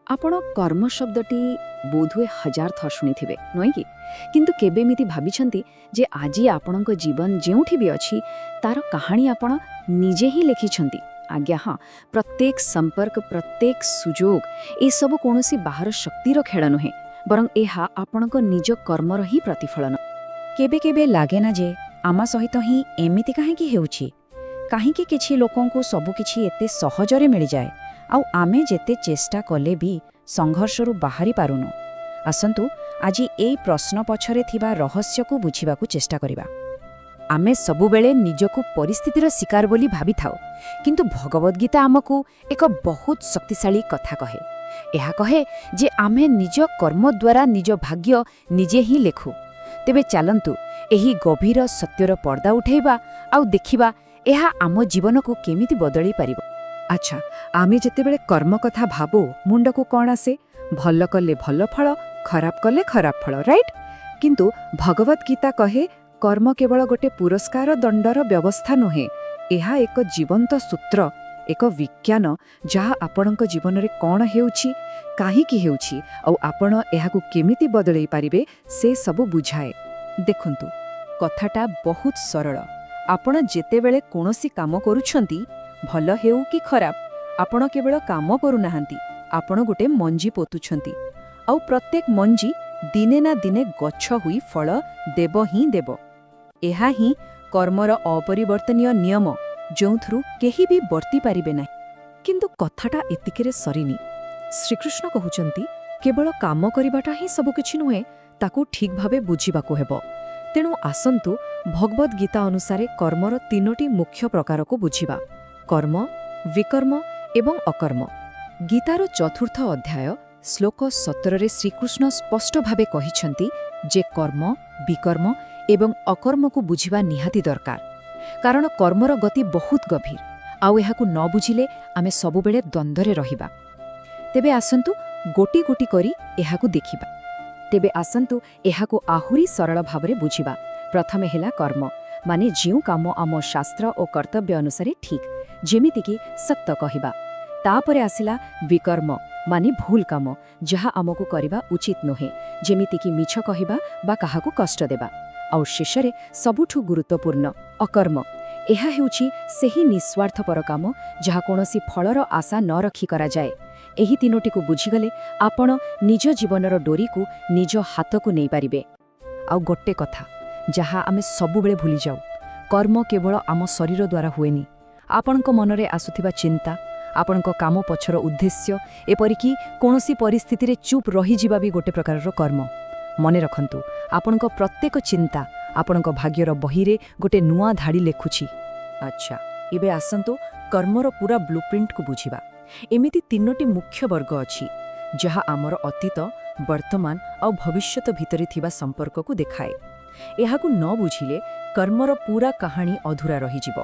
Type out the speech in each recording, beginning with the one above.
ଆପଣ କର୍ମ ଶବ୍ଦଟି ବୋଧହୁଏ ହଜାର ଥର ଶୁଣିଥିବେ ନୁହେଁ କି? କିନ୍ତୁ କେବେ ଏମିତି ଭାବିଛନ୍ତି ଯେ ଆଜି ଆପଣଙ୍କ ଜୀବନ ଯେଉଁଠି ବି ଅଛି ତାର କାହାଣୀ ଆପଣ ନିଜେ ହିଁ ଲେଖିଛନ୍ତି? ଆଜ୍ଞା ହଁ, ପ୍ରତ୍ୟେକ ସମ୍ପର୍କ, ପ୍ରତ୍ୟେକ ସୁଯୋଗ ଏସବୁ କୌଣସି ବାହାର ଶକ୍ତିର ଖେଳ ନୁହେଁ, ବରଂ ଏହା ଆପଣଙ୍କ ନିଜ କର୍ମର ହିଁ ପ୍ରତିଫଳନ। କେବେ କେବେ ଲାଗେ ନା ଯେ ଆମ ସହିତ ହିଁ ଏମିତି କାହିଁକି ହେଉଛି? କାହିଁକି କିଛି ଲୋକଙ୍କୁ ସବୁକିଛି ଏତେ ସହଜରେ ମିଳିଯାଏ ଆଉ ଆମେ ଯେତେ ଚେଷ୍ଟା କଲେ ବି ସଂଘର୍ଷରୁ ବାହାରି ପାରୁନୁ? ଆସନ୍ତୁ ଆଜି ଏଇ ପ୍ରଶ୍ନ ପଛରେ ଥିବା ରହସ୍ୟକୁ ବୁଝିବାକୁ ଚେଷ୍ଟା କରିବା। ଆମେ ସବୁବେଳେ ନିଜକୁ ପରିସ୍ଥିତିର ଶିକାର ବୋଲି ଭାବିଥାଉ, କିନ୍ତୁ ଭଗବଦ୍ ଗୀତା ଆମକୁ ଏକ ବହୁତ ଶକ୍ତିଶାଳୀ କଥା କହେ। ଏହା କହେ ଯେ ଆମେ ନିଜ କର୍ମ ଦ୍ୱାରା ନିଜ ଭାଗ୍ୟ ନିଜେ ହିଁ ଲେଖୁ। ତେବେ ଚାଲନ୍ତୁ ଏହି ଗଭୀର ସତ୍ୟର ପର୍ଦ୍ଦା ଉଠାଇବା ଆଉ ଦେଖିବା ଏହା ଆମ ଜୀବନକୁ କେମିତି ବଦଳେଇ ପାରିବ। ଆଚ୍ଛା, ଆମେ ଯେତେବେଳେ କର୍ମ କଥା ଭାବୁ ମୁଣ୍ଡକୁ କ'ଣ ଆସେ? ଭଲ କଲେ ଭଲ ଫଳ, ଖରାପ କଲେ ଖରାପ ଫଳ, ରାଇଟ୍? କିନ୍ତୁ ଭଗବଦ୍ ଗୀତା କହେ କର୍ମ କେବଳ ଗୋଟେ ପୁରସ୍କାର ଦଣ୍ଡର ବ୍ୟବସ୍ଥା ନୁହେଁ, ଏହା ଏକ ଜୀବନ୍ତ ସୂତ୍ର, ଏକ ବିଜ୍ଞାନ ଯାହା ଆପଣଙ୍କ ଜୀବନରେ କ'ଣ ହେଉଛି, କାହିଁକି ହେଉଛି ଆଉ ଆପଣ ଏହାକୁ କେମିତି ବଦଳେଇ ପାରିବେ ସେ ସବୁ ବୁଝାଏ। ଦେଖନ୍ତୁ, କଥାଟା ବହୁତ ସରଳ। ଆପଣ ଯେତେବେଳେ କୌଣସି କାମ କରୁଛନ୍ତି, ଭଲ ହେଉ କି ଖରାପ, ଆପଣ କେବଳ କାମ କରୁନାହାନ୍ତି, ଆପଣ ଗୋଟେ ମଞ୍ଜି ପୋତୁଛନ୍ତି। ଆଉ ପ୍ରତ୍ୟେକ ମଞ୍ଜି ଦିନେ ନା ଦିନେ ଗଛ ହୋଇ ଫଳ ଦେବ ହିଁ ଦେବ। ଏହା ହିଁ କର୍ମର ଅପରିବର୍ତ୍ତନୀୟ ନିୟମ, ଯେଉଁଥିରୁ କେହି ବି ବର୍ତ୍ତି ପାରିବେ ନାହିଁ। କିନ୍ତୁ କଥାଟା ଏତିକିରେ ସରିନି। ଶ୍ରୀକୃଷ୍ଣ କହୁଛନ୍ତି କେବଳ କାମ କରିବାଟା ହିଁ ସବୁକିଛି ନୁହେଁ, ତାକୁ ଠିକ୍ ଭାବେ ବୁଝିବାକୁ ହେବ। ତେଣୁ ଆସନ୍ତୁ ଭଗବଦ୍ ଗୀତା ଅନୁସାରେ କର୍ମର ତିନୋଟି ମୁଖ୍ୟ ପ୍ରକାରକୁ ବୁଝିବା: କର୍ମ, ବିକର୍ମ ଏବଂ ଅକର୍ମ। ଗୀତାର ଚତୁର୍ଥ ଅଧ୍ୟାୟ ଶ୍ଲୋକ 17ରେ ଶ୍ରୀକୃଷ୍ଣ ସ୍ପଷ୍ଟ ଭାବେ କହିଛନ୍ତି ଯେ କର୍ମ, ବିକର୍ମ ଏବଂ ଅକର୍ମକୁ ବୁଝିବା ନିହାତି ଦରକାର, କାରଣ କର୍ମର ଗତି ବହୁତ ଗଭୀର, ଆଉ ଏହାକୁ ନ ବୁଝିଲେ ଆମେ ସବୁବେଳେ ଦ୍ୱନ୍ଦ୍ୱରେ ରହିବା। ତେବେ ଆସନ୍ତୁ ଗୋଟି ଗୋଟି କରି ଏହାକୁ ଦେଖିବା। ତେବେ ଆସନ୍ତୁ ଏହାକୁ ଆହୁରି ସରଳ ଭାବରେ ବୁଝିବା। ପ୍ରଥମେ ହେଲା କର୍ମ, ମାନେ ଯେଉଁ କାମ ଆମ ଶାସ୍ତ୍ର ଓ କର୍ତ୍ତବ୍ୟ ଅନୁସାରେ ଠିକ୍, ଯେମିତିକି ସତ୍ୟ କହିବା। ତାପରେ ଆସିଲା ବିକର୍ମ, ମାନେ ଭୁଲ କାମ, ଯାହା ଆମକୁ କରିବା ଉଚିତ ନୁହେଁ, ଯେମିତିକି ମିଛ କହିବା ବା କାହାକୁ କଷ୍ଟ ଦେବା। ଆଉ ଶେଷରେ ସବୁଠୁ ଗୁରୁତ୍ୱପୂର୍ଣ୍ଣ ଅକର୍ମ। ଏହା ହେଉଛି ସେହି ନିଃସ୍ୱାର୍ଥପର କାମ ଯାହା କୌଣସି ଫଳର ଆଶା ନ ରଖି କରାଯାଏ। ଏହି ତିନୋଟିକୁ ବୁଝିଗଲେ ଆପଣ ନିଜ ଜୀବନର ଡୋରିକୁ ନିଜ ହାତକୁ ନେଇପାରିବେ। ଆଉ ଗୋଟେ କଥା ଯାହା ଆମେ ସବୁବେଳେ ଭୁଲିଯାଉ, କର୍ମ କେବଳ ଆମ ଶରୀର ଦ୍ୱାରା ହୁଏନି। ଆପଣଙ୍କ ମନରେ ଆସୁଥିବା ଚିନ୍ତା, ଆପଣଙ୍କ କାମ ପଛର ଉଦ୍ଦେଶ୍ୟ, ଏପରିକି କୌଣସି ପରିସ୍ଥିତିରେ ଚୁପ୍ ରହିଯିବା ବି ଗୋଟେ ପ୍ରକାରର କର୍ମ। ମନେ ରଖନ୍ତୁ, ଆପଣଙ୍କ ପ୍ରତ୍ୟେକ ଚିନ୍ତା ଆପଣଙ୍କ ଭାଗ୍ୟର ବହିରେ ଗୋଟେ ନୂଆ ଧାଡ଼ି ଲେଖୁଛି। ଆଚ୍ଛା, ଏବେ ଆସନ୍ତୁ କର୍ମର ପୁରା ବ୍ଲୁପ୍ରିଣ୍ଟକୁ ବୁଝିବା। ଏମିତି ତିନୋଟି ମୁଖ୍ୟ ବର୍ଗ ଅଛି ଯାହା ଆମର ଅତୀତ, ବର୍ତ୍ତମାନ ଆଉ ଭବିଷ୍ୟତ ଭିତରେ ଥିବା ସମ୍ପର୍କକୁ ଦେଖାଏ। ଏହାକୁ ନ ବୁଝିଲେ କର୍ମର ପୁରା କାହାଣୀ ଅଧୁରା ରହିଯିବ।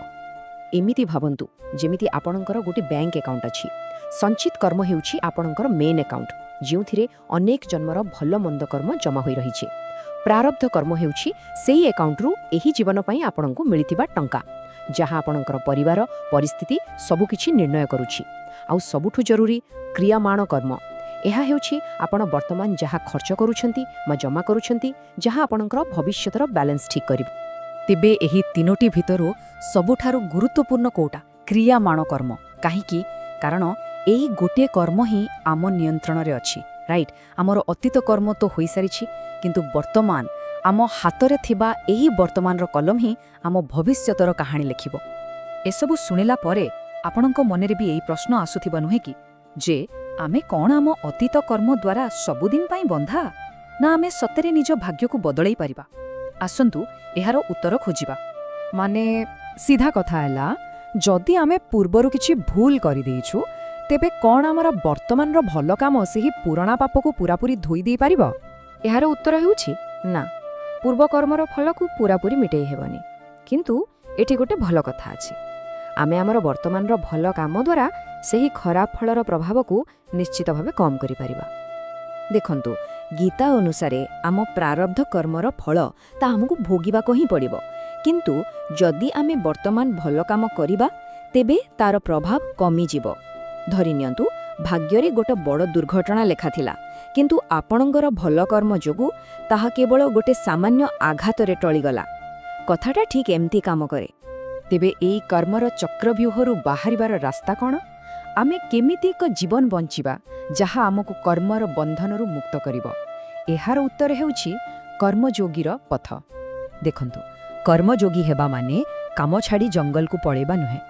ଏମିତି ଭାବନ୍ତୁ ଯେମିତି ଆପଣଙ୍କର ଗୋଟେ ବ୍ୟାଙ୍କ ଆକାଉଣ୍ଟ ଅଛି। ସଞ୍ଚିତ କର୍ମ ହେଉଛି ଆପଣଙ୍କର ମେନ୍ ଆକାଉଣ୍ଟ, ଯେଉଁଥିରେ ଅନେକ ଜନ୍ମର ଭଲ ମନ୍ଦ କର୍ମ ଜମା ହୋଇ ରହିଛି। ପ୍ରାରବ୍ଧ କର୍ମ ହେଉଛି ସେହି ଆକାଉଣ୍ଟରୁ ଏହି ଜୀବନ ପାଇଁ ଆପଣଙ୍କୁ ମିଳିଥିବା ଟଙ୍କା, ଯାହା ଆପଣଙ୍କର ପରିବାର, ପରିସ୍ଥିତି ସବୁକିଛି ନିର୍ଣ୍ଣୟ କରୁଛି। ଆଉ ସବୁଠୁ ଜରୁରୀ କ୍ରିୟାମାଣ କର୍ମ। ଏହା ହେଉଛି ଆପଣ ବର୍ତ୍ତମାନ ଯାହା ଖର୍ଚ୍ଚ କରୁଛନ୍ତି ବା ଜମା କରୁଛନ୍ତି, ଯାହା ଆପଣଙ୍କର ଭବିଷ୍ୟତର ବାଲାନ୍ସ ଠିକ୍ କରିବ। ତେବେ ଏହି ତିନୋଟି ଭିତରୁ ସବୁଠାରୁ ଗୁରୁତ୍ୱପୂର୍ଣ୍ଣ କୋଉଟା? କ୍ରିୟାମାଣ କର୍ମ। କାହିଁକି? କାରଣ ଏହି ଗୋଟିଏ କର୍ମ ହିଁ ଆମ ନିୟନ୍ତ୍ରଣରେ ଅଛି, ରାଇଟ୍? ଆମର ଅତୀତ କର୍ମ ତ ହୋଇସାରିଛି, କିନ୍ତୁ ବର୍ତ୍ତମାନ ଆମ ହାତରେ ଥିବା ଏହି ବର୍ତ୍ତମାନର କଲମ ହିଁ ଆମ ଭବିଷ୍ୟତର କାହାଣୀ ଲେଖିବ। ଏସବୁ ଶୁଣିଲା ପରେ ଆପଣଙ୍କ ମନରେ ବି ଏହି ପ୍ରଶ୍ନ ଆସୁଥିବ ନୁହେଁ କି, ଯେ ଆମେ କ'ଣ ଆମ ଅତୀତ କର୍ମ ଦ୍ୱାରା ସବୁଦିନ ପାଇଁ ବନ୍ଧା, ନା ଆମେ ସତରେ ନିଜ ଭାଗ୍ୟକୁ ବଦଳେଇ ପାରିବା? ଆସନ୍ତୁ ଏହାର ଉତ୍ତର ଖୋଜିବା। ମାନେ ସିଧା କଥା ହେଲା, ଯଦି ଆମେ ପୂର୍ବରୁ କିଛି ଭୁଲ କରିଦେଇଛୁ, ତେବେ କ'ଣ ଆମର ବର୍ତ୍ତମାନର ଭଲ କାମ ସେହି ପୁରୁଣା ପାପକୁ ପୂରାପୂରି ଧୋଇ ଦେଇପାରିବ? ଏହାର ଉତ୍ତର ହେଉଛି ନା। ପୂର୍ବ କର୍ମର ଫଳକୁ ପୂରାପୂରି ମିଟେଇ ହେବନି। କିନ୍ତୁ ଏଠି ଗୋଟେ ଭଲ କଥା ଅଛି, ଆମେ ଆମର ବର୍ତ୍ତମାନର ଭଲ କାମ ଦ୍ୱାରା ସେହି ଖରାପ ଫଳର ପ୍ରଭାବକୁ ନିଶ୍ଚିତ ଭାବେ କମ୍ କରିପାରିବା। ଦେଖନ୍ତୁ, ଗୀତା ଅନୁସାରେ ଆମ ପ୍ରାରବ୍ଧ କର୍ମର ଫଳ ତା ଆମକୁ ଭୋଗିବାକୁ ହିଁ ପଡ଼ିବ। କିନ୍ତୁ ଯଦି ଆମେ ବର୍ତ୍ତମାନ ଭଲ କାମ କରିବା, ତେବେ ତାର ପ୍ରଭାବ କମିଯିବ। ଧରିନିଅନ୍ତୁ ଭାଗ୍ୟରେ ଗୋଟେ ବଡ଼ ଦୁର୍ଘଟଣା ଲେଖାଥିଲା, କିନ୍ତୁ ଆପଣଙ୍କର ଭଲ କର୍ମ ଯୋଗୁଁ ତାହା କେବଳ ଗୋଟେ ସାମାନ୍ୟ ଆଘାତରେ ଟଳିଗଲା। କଥାଟା ଠିକ୍ ଏମିତି କାମ କରେ। ତେବେ ଏଇ କର୍ମର ଚକ୍ରବ୍ୟୂହରୁ ବାହାରିବାର ରାସ୍ତା କ'ଣ? ଆମେ କେମିତି ଏକ ଜୀବନ ବଞ୍ଚିବା ଯାହା ଆମକୁ କର୍ମର ବନ୍ଧନରୁ ମୁକ୍ତ କରିବ? ଏହାର ଉତ୍ତର ହେଉଛି କର୍ମଯୋଗୀର ପଥ। ଦେଖନ୍ତୁ, କର୍ମଯୋଗୀ ହେବା ମାନେ କାମ ଛାଡ଼ି ଜଙ୍ଗଲକୁ ପଳେଇବା ନୁହେଁ।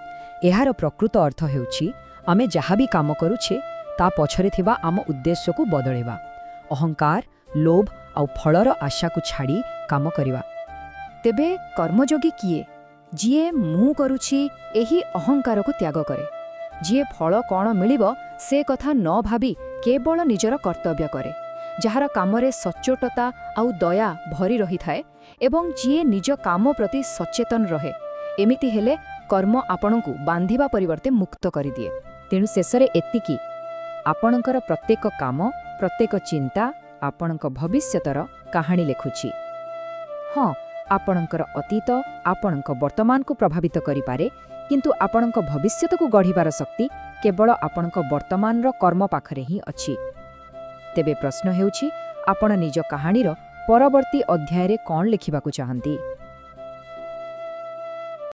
ଏହାର ପ୍ରକୃତ ଅର୍ଥ ହେଉଛି ଆମେ ଯାହା ବି କାମ କରୁଛେ ତା ପଛରେ ଥିବା ଆମ ଉଦ୍ଦେଶ୍ୟକୁ ବଦଳେଇବା। ଅହଙ୍କାର, ଲୋଭ ଆଉ ଫଳର ଆଶାକୁ ଛାଡ଼ି କାମ କରିବା। ତେବେ କର୍ମଯୋଗୀ କିଏ? ଯିଏ ମୁଁ କରୁଛି ଏହି ଅହଙ୍କାରକୁ ତ୍ୟାଗ କରେ, ଯିଏ ଫଳ କ'ଣ ମିଳିବ ସେ କଥା ନ ଭାବି କେବଳ ନିଜର କର୍ତ୍ତବ୍ୟ କରେ, ଯାହାର କାମରେ ସଚ୍ଚୋଟତା ଆଉ ଦୟା ଭରି ରହିଥାଏ ଏବଂ ଯିଏ ନିଜ କାମ ପ୍ରତି ସଚେତନ ରହେ। ଏମିତି ହେଲେ କର୍ମ ଆପଣଙ୍କୁ ବାନ୍ଧିବା ପରିବର୍ତ୍ତେ ମୁକ୍ତ କରିଦିଏ। ତେଣୁ ଶେଷରେ ଏତିକି, ଆପଣଙ୍କର ପ୍ରତ୍ୟେକ କାମ, ପ୍ରତ୍ୟେକ ଚିନ୍ତା ଆପଣଙ୍କ ଭବିଷ୍ୟତର କାହାଣୀ ଲେଖୁଛି। ହଁ, ଆପଣଙ୍କର ଅତୀତ ଆପଣଙ୍କ ବର୍ତ୍ତମାନକୁ ପ୍ରଭାବିତ କରିପାରେ, କିନ୍ତୁ ଆପଣଙ୍କ ଭବିଷ୍ୟତକୁ ଗଢ଼ିବାର ଶକ୍ତି କେବଳ ଆପଣଙ୍କ ବର୍ତ୍ତମାନର କର୍ମ ପାଖରେ ହିଁ ଅଛି। ତେବେ ପ୍ରଶ୍ନ ହେଉଛି, ଆପଣ ନିଜ କାହାଣୀର ପରବର୍ତ୍ତୀ ଅଧ୍ୟାୟରେ କ'ଣ ଲେଖିବାକୁ ଚାହାନ୍ତି?